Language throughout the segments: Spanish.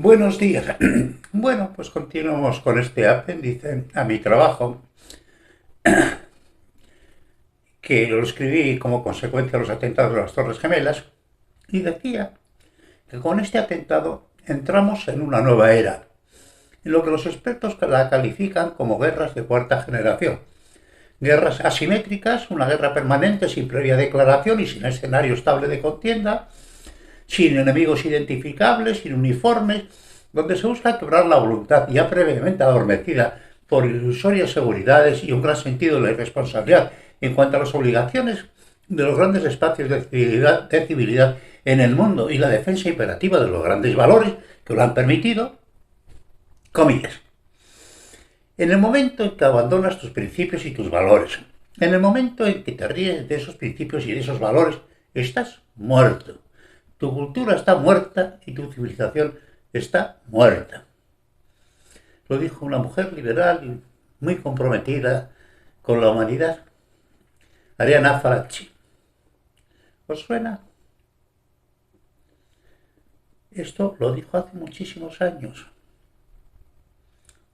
Buenos días. Bueno, pues continuamos con este apéndice a mi trabajo, que lo escribí como consecuencia de los atentados de las Torres Gemelas, y decía que con este atentado entramos en una nueva era, en lo que los expertos la califican como guerras de cuarta generación. Guerras asimétricas, una guerra permanente sin previa declaración y sin escenario estable de contienda, sin enemigos identificables, sin uniformes, donde se busca quebrar la voluntad ya previamente adormecida por ilusorias seguridades y un gran sentido de la irresponsabilidad en cuanto a las obligaciones de los grandes espacios de civilidad en el mundo y la defensa imperativa de los grandes valores que lo han permitido, comillas. En el momento en que abandonas tus principios y tus valores, en el momento en que te ríes de esos principios y de esos valores, estás muerto. Tu cultura está muerta y tu civilización está muerta. Lo dijo una mujer liberal y muy comprometida con la humanidad, Arianna Fallaci. ¿Os suena? Esto lo dijo hace muchísimos años.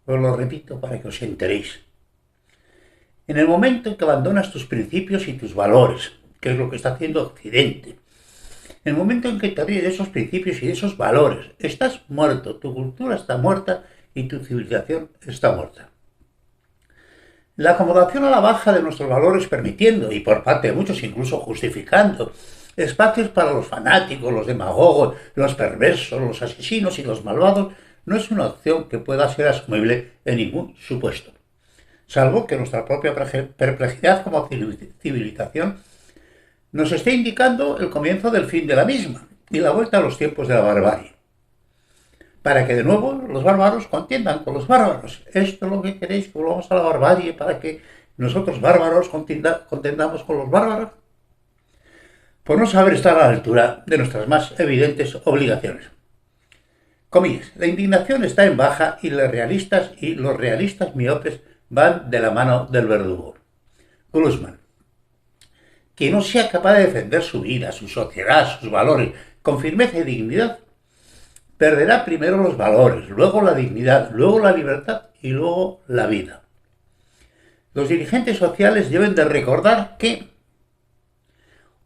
Os lo repito para que os enteréis. En el momento en que abandonas tus principios y tus valores, que es lo que está haciendo Occidente, en el momento en que te ríes de esos principios y de esos valores, estás muerto, tu cultura está muerta y tu civilización está muerta. La acomodación a la baja de nuestros valores permitiendo, y por parte de muchos incluso justificando, espacios para los fanáticos, los demagogos, los perversos, los asesinos y los malvados, no es una opción que pueda ser asumible en ningún supuesto. Salvo que nuestra propia perplejidad como civilización nos esté indicando el comienzo del fin de la misma y la vuelta a los tiempos de la barbarie. Para que de nuevo los bárbaros contiendan con los bárbaros. Esto es lo que queréis, que volvamos a la barbarie para que nosotros bárbaros contendamos con los bárbaros. Por no saber estar a la altura de nuestras más evidentes obligaciones. Comillas, la indignación está en baja y los realistas miopes van de la mano del verdugo. Glusman. Quien no sea capaz de defender su vida, su sociedad, sus valores con firmeza y dignidad, perderá primero los valores, luego la dignidad, luego la libertad y luego la vida. Los dirigentes sociales deben de recordar que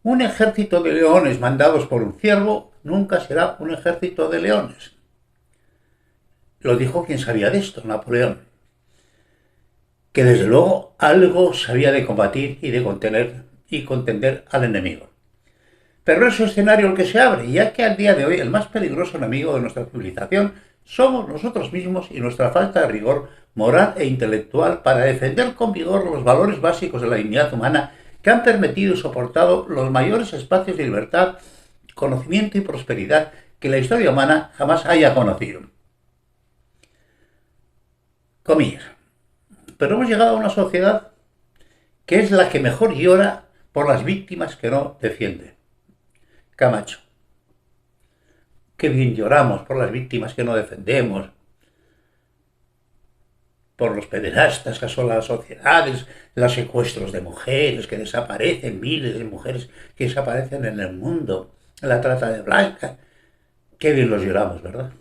un ejército de leones mandados por un ciervo nunca será un ejército de leones. Lo dijo quien sabía de esto, Napoleón. Que desde luego algo sabía de combatir y de contener y contender al enemigo. Perverso escenario el que se abre, ya que al día de hoy el más peligroso enemigo de nuestra civilización somos nosotros mismos y nuestra falta de rigor moral e intelectual para defender con vigor los valores básicos de la dignidad humana que han permitido y soportado los mayores espacios de libertad, conocimiento y prosperidad que la historia humana jamás haya conocido. Comillas. Pero hemos llegado a una sociedad que es la que mejor llora por las víctimas que no defiende. Camacho. Qué bien lloramos por las víctimas que no defendemos, por los pederastas que asolan las sociedades, los secuestros de mujeres que desaparecen, miles de mujeres que desaparecen en el mundo, la trata de blancas. Qué bien los lloramos, ¿verdad?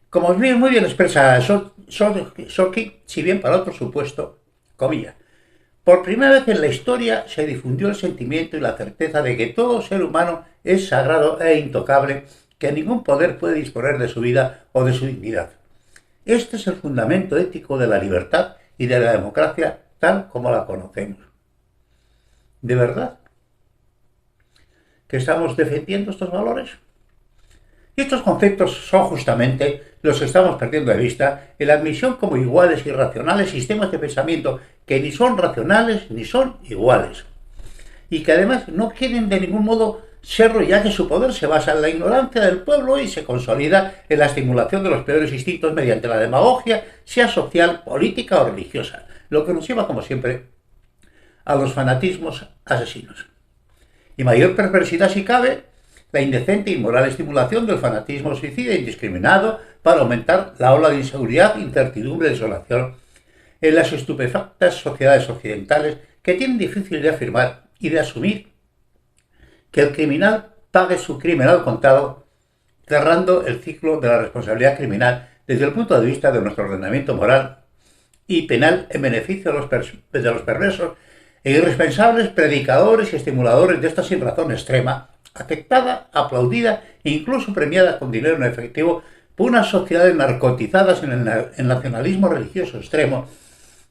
Como muy bien expresa Soki, si bien para otro supuesto, comillas, por primera vez en la historia se difundió el sentimiento y la certeza de que todo ser humano es sagrado e intocable, que ningún poder puede disponer de su vida o de su dignidad. Este es el fundamento ético de la libertad y de la democracia tal como la conocemos. ¿De verdad que estamos defendiendo estos valores? Y estos conceptos son justamente los que estamos perdiendo de vista en la admisión como iguales y racionales sistemas de pensamiento que ni son racionales ni son iguales. Y que además no quieren de ningún modo serlo, ya que su poder se basa en la ignorancia del pueblo y se consolida en la estimulación de los peores instintos mediante la demagogia, sea social, política o religiosa, lo que nos lleva, como siempre, a los fanatismos asesinos. Y mayor perversidad, si cabe, la indecente y inmoral estimulación del fanatismo suicida indiscriminado para aumentar la ola de inseguridad, incertidumbre y desolación en las estupefactas sociedades occidentales que tienen difícil de afirmar y de asumir que el criminal pague su crimen al contado cerrando el ciclo de la responsabilidad criminal desde el punto de vista de nuestro ordenamiento moral y penal en beneficio de los perversos e irresponsables predicadores y estimuladores de esta sinrazón extrema, aceptada, aplaudida e incluso premiada con dinero en efectivo por unas sociedades narcotizadas en el nacionalismo religioso extremo,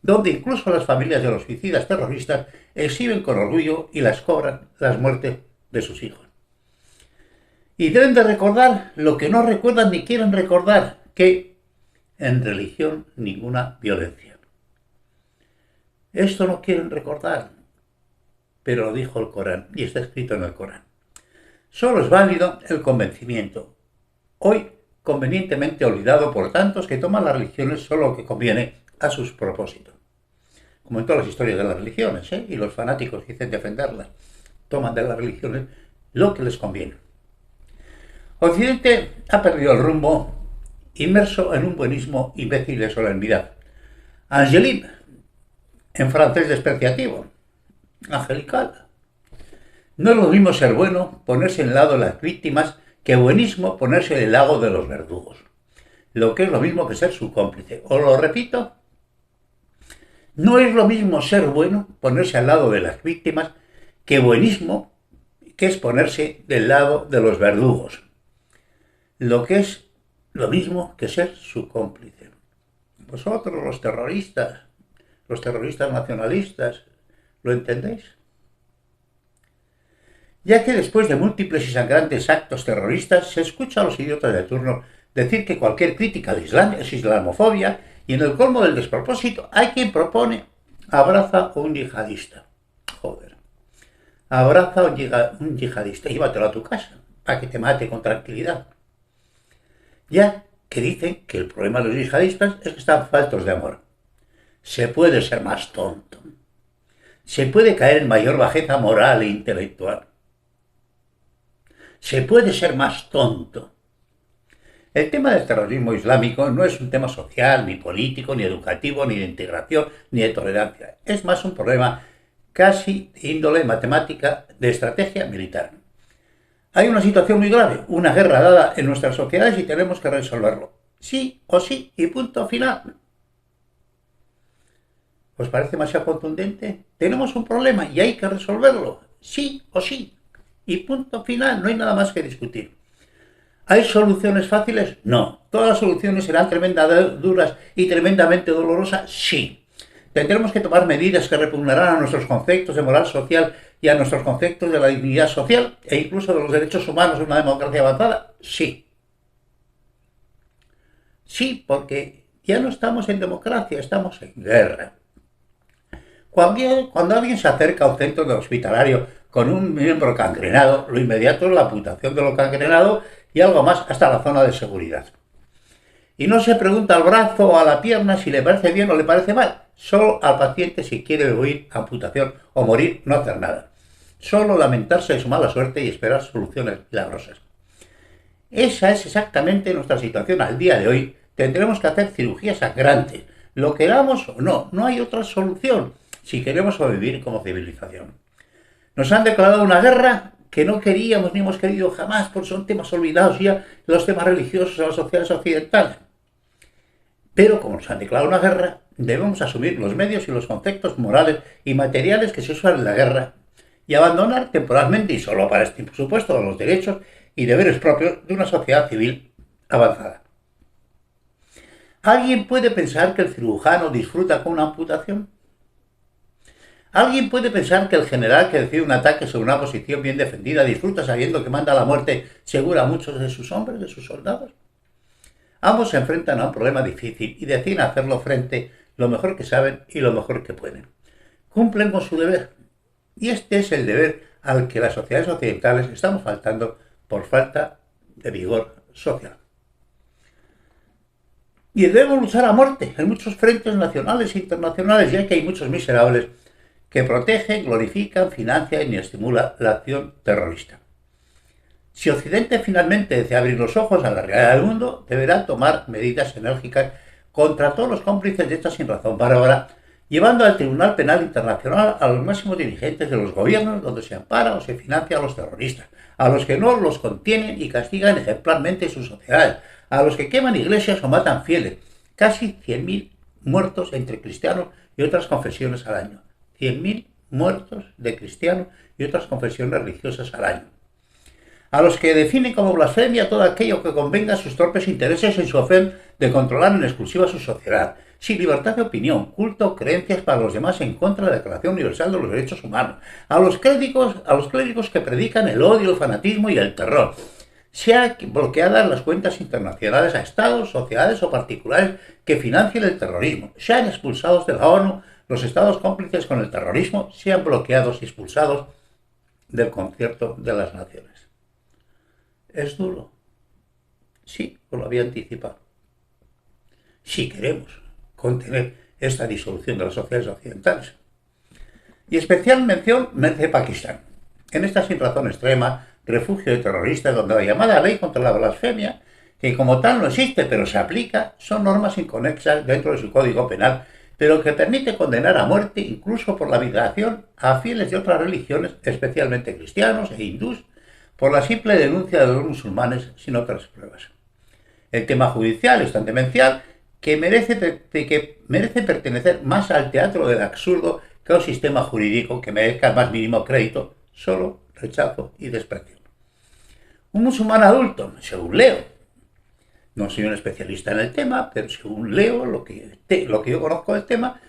donde incluso las familias de los suicidas terroristas exhiben con orgullo y las cobran las muertes de sus hijos. Y deben de recordar lo que no recuerdan ni quieren recordar, que en religión ninguna violencia. Esto no quieren recordar, pero lo dijo el Corán y está escrito en el Corán. Solo es válido el convencimiento, hoy convenientemente olvidado por tantos que toman las religiones solo lo que conviene a sus propósitos. Como en todas las historias de las religiones, y los fanáticos que dicen defenderlas, toman de las religiones lo que les conviene. Occidente ha perdido el rumbo, inmerso en un buenismo imbécil de solemnidad. Angélique, en francés despreciativo, angelical. No es lo mismo ser bueno, ponerse en el lado de las víctimas, que buenismo ponerse en el lado de los verdugos. Lo que es lo mismo que ser su cómplice. Os lo repito, no es lo mismo ser bueno, ponerse al lado de las víctimas, que buenismo, que es ponerse del lado de los verdugos. Lo que es lo mismo que ser su cómplice. Vosotros, los terroristas nacionalistas, ¿lo entendéis? Ya que después de múltiples y sangrantes actos terroristas se escucha a los idiotas de turno decir que cualquier crítica al Islam es islamofobia, y en el colmo del despropósito hay quien propone abraza a un yihadista. Joder. Abraza a un yihadista y llévatelo a tu casa para que te mate con tranquilidad. Ya que dicen que el problema de los yihadistas es que están faltos de amor. Se puede ser más tonto. Se puede caer en mayor bajeza moral e intelectual. Se puede ser más tonto. El tema del terrorismo islámico no es un tema social, ni político, ni educativo, ni de integración, ni de tolerancia. Es más un problema casi de índole matemática, de estrategia militar. Hay una situación muy grave, una guerra dada en nuestras sociedades y tenemos que resolverlo. Sí o sí y punto final. ¿Os parece demasiado contundente? Tenemos un problema y hay que resolverlo. Sí o sí y punto final. No hay nada más que discutir. ¿Hay soluciones fáciles? No. ¿Todas las soluciones serán tremendamente duras y tremendamente dolorosas? Sí. ¿Tendremos que tomar medidas que repugnarán a nuestros conceptos de moral social y a nuestros conceptos de la dignidad social e incluso de los derechos humanos de una democracia avanzada? Sí. Sí, porque ya no estamos en democracia, estamos en guerra. Cuando alguien se acerca a un centro de hospitalario con un miembro gangrenado, lo inmediato es la amputación de lo gangrenado y algo más hasta la zona de seguridad. Y no se pregunta al brazo o a la pierna si le parece bien o le parece mal. Solo al paciente si quiere huir amputación o morir, no hacer nada. Solo lamentarse de su mala suerte y esperar soluciones milagrosas. Esa es exactamente nuestra situación al día de hoy. Tendremos que hacer cirugías sangrantes. Lo queramos o no, no hay otra solución si queremos sobrevivir como civilización. Nos han declarado una guerra que no queríamos ni hemos querido jamás, porque son temas olvidados ya, los temas religiosos en las sociedades occidentales. Pero como nos han declarado una guerra, debemos asumir los medios y los conceptos morales y materiales que se usan en la guerra y abandonar temporalmente y solo para este supuesto los derechos y deberes propios de una sociedad civil avanzada. ¿Alguien puede pensar que el cirujano disfruta con una amputación? ¿Alguien puede pensar que el general que decide un ataque sobre una posición bien defendida disfruta sabiendo que manda la muerte segura a muchos de sus hombres, de sus soldados? Ambos se enfrentan a un problema difícil y deciden hacerlo frente lo mejor que saben y lo mejor que pueden. Cumplen con su deber. Y este es el deber al que las sociedades occidentales estamos faltando por falta de vigor social. Y debemos luchar a muerte en muchos frentes nacionales e internacionales, ya que hay muchos miserables que protegen, glorifican, financian y estimulan la acción terrorista. Si Occidente finalmente desea abrir los ojos a la realidad del mundo, deberá tomar medidas enérgicas contra todos los cómplices de esta sinrazón bárbara llevando al Tribunal Penal Internacional a los máximos dirigentes de los gobiernos donde se ampara o se financia a los terroristas, a los que no los contienen y castigan ejemplarmente sus sociedades, a los que queman iglesias o matan fieles. Casi 100.000 muertos entre cristianos y otras confesiones al año. 100.000 muertos de cristianos y otras confesiones religiosas al año. A los que definen como blasfemia todo aquello que convenga a sus torpes intereses en su afán de controlar en exclusiva su sociedad, sin libertad de opinión, culto o creencias para los demás en contra de la Declaración Universal de los Derechos Humanos, a los clérigos que predican el odio, el fanatismo y el terror. Sean bloqueadas las cuentas internacionales a estados, sociedades o particulares que financien el terrorismo, sean expulsados de la ONU los estados cómplices con el terrorismo, sean bloqueados y expulsados del concierto de las naciones. ¿Es duro? Sí, os lo había anticipado. Si queremos contener esta disolución de las sociedades occidentales. Y especial mención merece Pakistán. En esta sinrazón extrema, refugio de terroristas donde la llamada ley contra la blasfemia, que como tal no existe pero se aplica, son normas inconexas dentro de su código penal, pero que permite condenar a muerte incluso por la violación a fieles de otras religiones, especialmente cristianos e hindús, por la simple denuncia de los musulmanes sin otras pruebas. El tema judicial es tan demencial que merece pertenecer más al teatro del absurdo que a un sistema jurídico que merezca el más mínimo crédito, solo rechazo y desprecio. Un musulmán adulto, según leo, no soy un especialista en el tema, pero según leo lo que yo conozco del tema,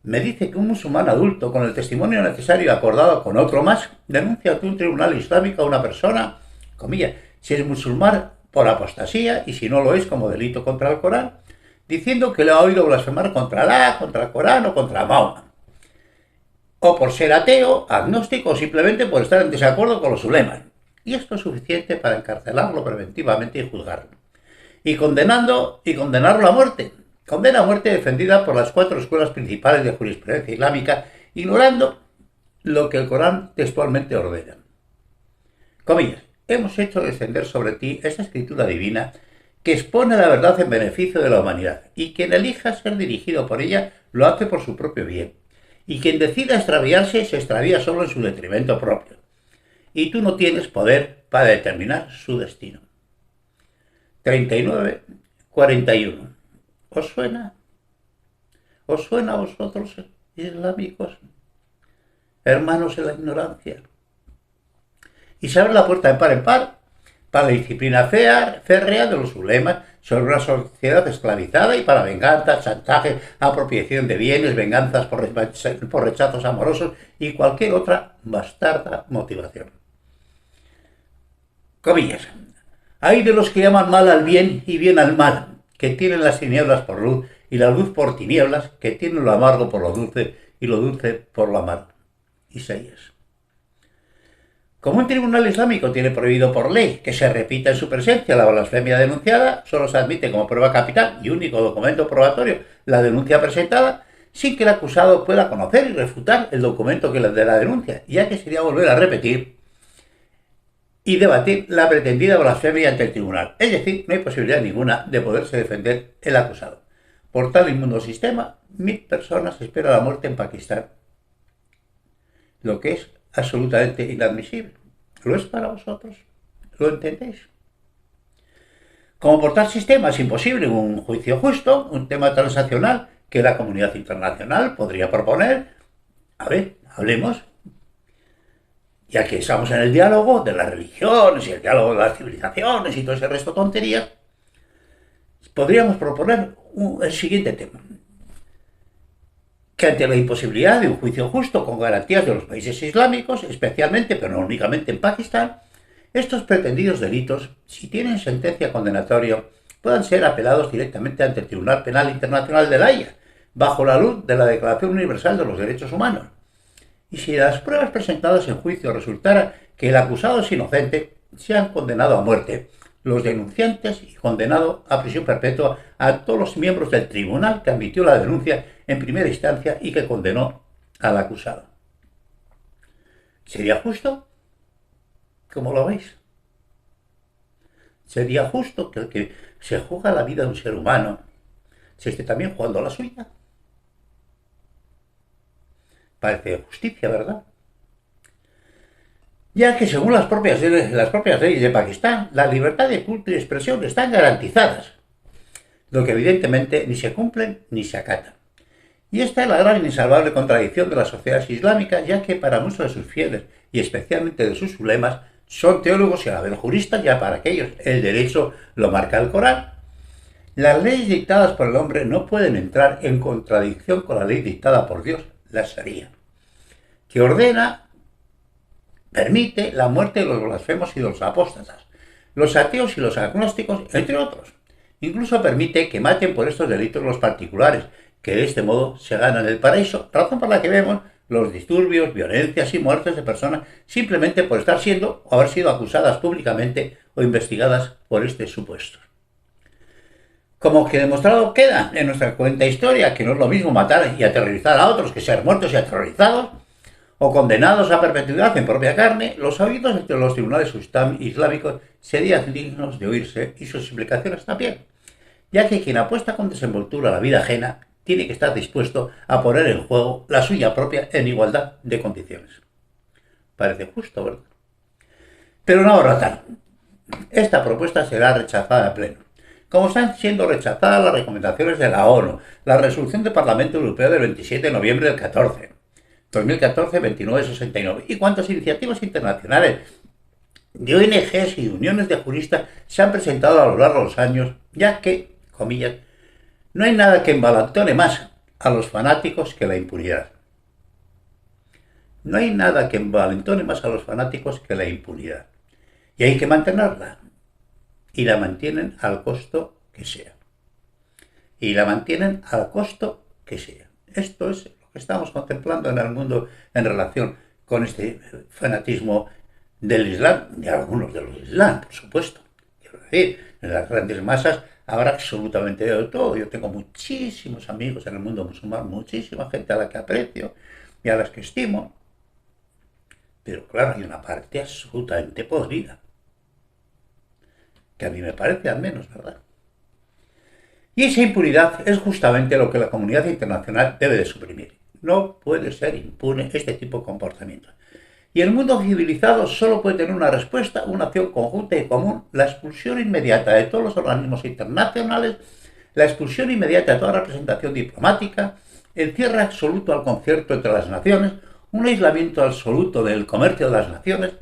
me dice que un musulmán adulto, con el testimonio necesario acordado con otro más, denuncia ante un tribunal islámico a una persona, comillas, si es musulmán por apostasía y si no lo es como delito contra el Corán, diciendo que le ha oído blasfemar contra Alá, contra el Corán o contra Mahoma, o por ser ateo, agnóstico o simplemente por estar en desacuerdo con los ulemas. Y esto es suficiente para encarcelarlo preventivamente y juzgarlo. Y condenarlo a muerte. Condena a muerte defendida por las 4 escuelas principales de jurisprudencia islámica, ignorando lo que el Corán textualmente ordena. Comillas, hemos hecho descender sobre ti esta escritura divina que expone la verdad en beneficio de la humanidad, y quien elija ser dirigido por ella lo hace por su propio bien, y quien decida extraviarse se extravía solo en su detrimento propio, y tú no tienes poder para determinar su destino. 39-41. ¿Os suena? ¿Os suena a vosotros, islámicos, hermanos en la ignorancia? Y se abre la puerta de par en par para la disciplina férrea de los ulemas sobre una sociedad esclavizada y para venganzas, chantajes, apropiación de bienes, venganzas por rechazos amorosos y cualquier otra bastarda motivación. Comillas. Hay de los que llaman mal al bien y bien al mal, que tienen las tinieblas por luz y la luz por tinieblas, que tienen lo amargo por lo dulce y lo dulce por lo amargo. Isaías. Como un tribunal islámico tiene prohibido por ley que se repita en su presencia la blasfemia denunciada, solo se admite como prueba capital y único documento probatorio la denuncia presentada, sin que el acusado pueda conocer y refutar el documento que le dé la denuncia, ya que sería volver a repetir y debatir la pretendida blasfemia ante el tribunal. Es decir, no hay posibilidad ninguna de poderse defender el acusado. Por tal inmundo sistema, 1000 personas esperan la muerte en Pakistán, lo que es absolutamente inadmisible. ¿Lo es para vosotros? ¿Lo entendéis? Como por tal sistema es imposible un juicio justo, un tema transaccional que la comunidad internacional podría proponer, a ver, hablemos. Ya que estamos en el diálogo de las religiones y el diálogo de las civilizaciones y todo ese resto de tonterías, podríamos proponer el siguiente tema. Que ante la imposibilidad de un juicio justo con garantías de los países islámicos, especialmente, pero no únicamente en Pakistán, estos pretendidos delitos, si tienen sentencia condenatoria, puedan ser apelados directamente ante el Tribunal Penal Internacional de La Haya, bajo la luz de la Declaración Universal de los Derechos Humanos. Y si las pruebas presentadas en juicio resultara que el acusado es inocente, sean condenados a muerte los denunciantes y condenado a prisión perpetua a todos los miembros del tribunal que admitió la denuncia en primera instancia y que condenó al acusado. ¿Sería justo? ¿Cómo lo veis? ¿Sería justo que el que se juega la vida de un ser humano se esté también jugando la suya? Parece de justicia, ¿verdad? Ya que según las propias leyes de Pakistán, la libertad de culto y expresión están garantizadas, lo que evidentemente ni se cumplen ni se acatan. Y esta es la gran e insalvable contradicción de las sociedades islámicas, ya que para muchos de sus fieles, y especialmente de sus ulemas, son teólogos y a la vez juristas, ya para aquellos el derecho lo marca el Corán. Las leyes dictadas por el hombre no pueden entrar en contradicción con la ley dictada por Dios, la Sharia, que permite la muerte de los blasfemos y de los apóstatas, los ateos y los agnósticos, entre otros. Incluso permite que maten por estos delitos los particulares, que de este modo se ganan el paraíso, razón por la que vemos los disturbios, violencias y muertes de personas simplemente por estar siendo o haber sido acusadas públicamente o investigadas por este supuesto. Como que demostrado queda en nuestra cuenta historia que no es lo mismo matar y aterrorizar a otros que ser muertos y aterrorizados, o condenados a perpetuidad en propia carne, los oídos entre los tribunales islámicos serían dignos de oírse y sus implicaciones también, ya que quien apuesta con desenvoltura a la vida ajena tiene que estar dispuesto a poner en juego la suya propia en igualdad de condiciones. Parece justo, ¿verdad? Pero no ahora tal. Esta propuesta será rechazada a pleno, como están siendo rechazadas las recomendaciones de la ONU, la resolución del Parlamento Europeo del 27 de noviembre del 2014, y cuantas iniciativas internacionales de ONGs y uniones de juristas se han presentado a lo largo de los años, ya que, comillas, no hay nada que envalentone más a los fanáticos que la impunidad. No hay nada que envalentone más a los fanáticos que la impunidad. Y hay que mantenerla. Y la mantienen al costo que sea. Y la mantienen al costo que sea. Esto es lo que estamos contemplando en el mundo en relación con este fanatismo del Islam, de algunos de los Islam, por supuesto. Quiero decir, en las grandes masas habrá absolutamente de todo. Yo tengo muchísimos amigos en el mundo musulmán, muchísima gente a la que aprecio y a las que estimo. Pero claro, hay una parte absolutamente podrida, que a mí me parece al menos, ¿verdad? Y esa impunidad es justamente lo que la comunidad internacional debe de suprimir. No puede ser impune este tipo de comportamientos. Y el mundo civilizado solo puede tener una respuesta, una acción conjunta y común: la expulsión inmediata de todos los organismos internacionales, la expulsión inmediata de toda representación diplomática, el cierre absoluto al concierto entre las naciones, un aislamiento absoluto del comercio de las naciones,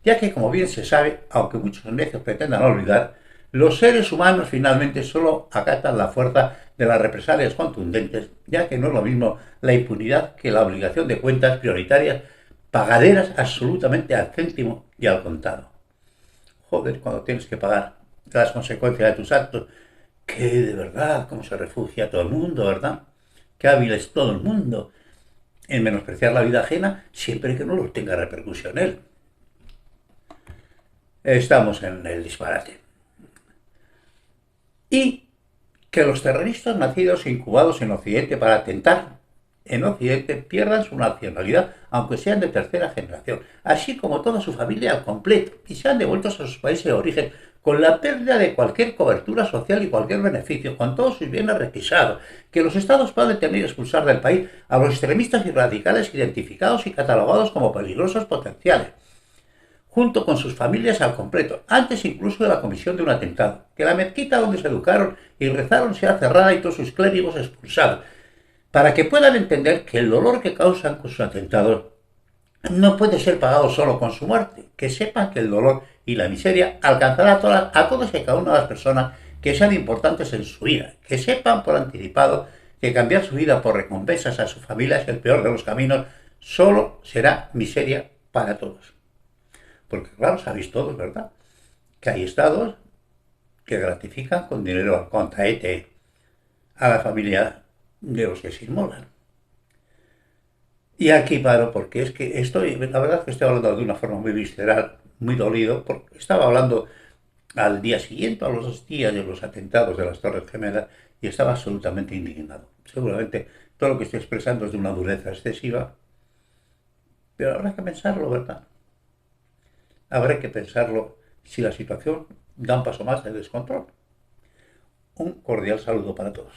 ya que, como bien se sabe, aunque muchos necios pretendan olvidar, los seres humanos finalmente solo acatan la fuerza de las represalias contundentes, ya que no es lo mismo la impunidad que la obligación de cuentas prioritarias pagaderas absolutamente al céntimo y al contado. Joder, cuando tienes que pagar las consecuencias de tus actos, que de verdad, cómo se refugia todo el mundo, ¿verdad? Qué hábil es todo el mundo en menospreciar la vida ajena, siempre que no lo tenga repercusión en él. Estamos en el disparate. Y que los terroristas nacidos e incubados en Occidente para atentar en Occidente pierdan su nacionalidad, aunque sean de tercera generación, así como toda su familia al completo, y sean devueltos a sus países de origen con la pérdida de cualquier cobertura social y cualquier beneficio, con todos sus bienes requisados, que los estados puedan detener y expulsar del país a los extremistas y radicales identificados y catalogados como peligrosos potenciales, junto con sus familias al completo, antes incluso de la comisión de un atentado, que la mezquita donde se educaron y rezaron sea cerrada y todos sus clérigos expulsados, para que puedan entender que el dolor que causan con sus atentados no puede ser pagado solo con su muerte, que sepan que el dolor y la miseria alcanzará a todas y cada una de las personas que sean importantes en su vida, que sepan por anticipado que cambiar su vida por recompensas a su familia es el peor de los caminos, solo será miseria para todos. Porque claro, sabéis todos, ¿verdad?, que hay estados que gratifican con dinero al contraete a la familia de los que se inmolan. Y aquí paro, porque es que la verdad es que estoy hablando de una forma muy visceral, muy dolido, porque estaba hablando al día siguiente, a los 2 días de los atentados de las Torres Gemelas, y estaba absolutamente indignado. Seguramente todo lo que estoy expresando es de una dureza excesiva, pero habrá que pensarlo, ¿verdad? Habrá que pensarlo si la situación da un paso más de descontrol. Un cordial saludo para todos.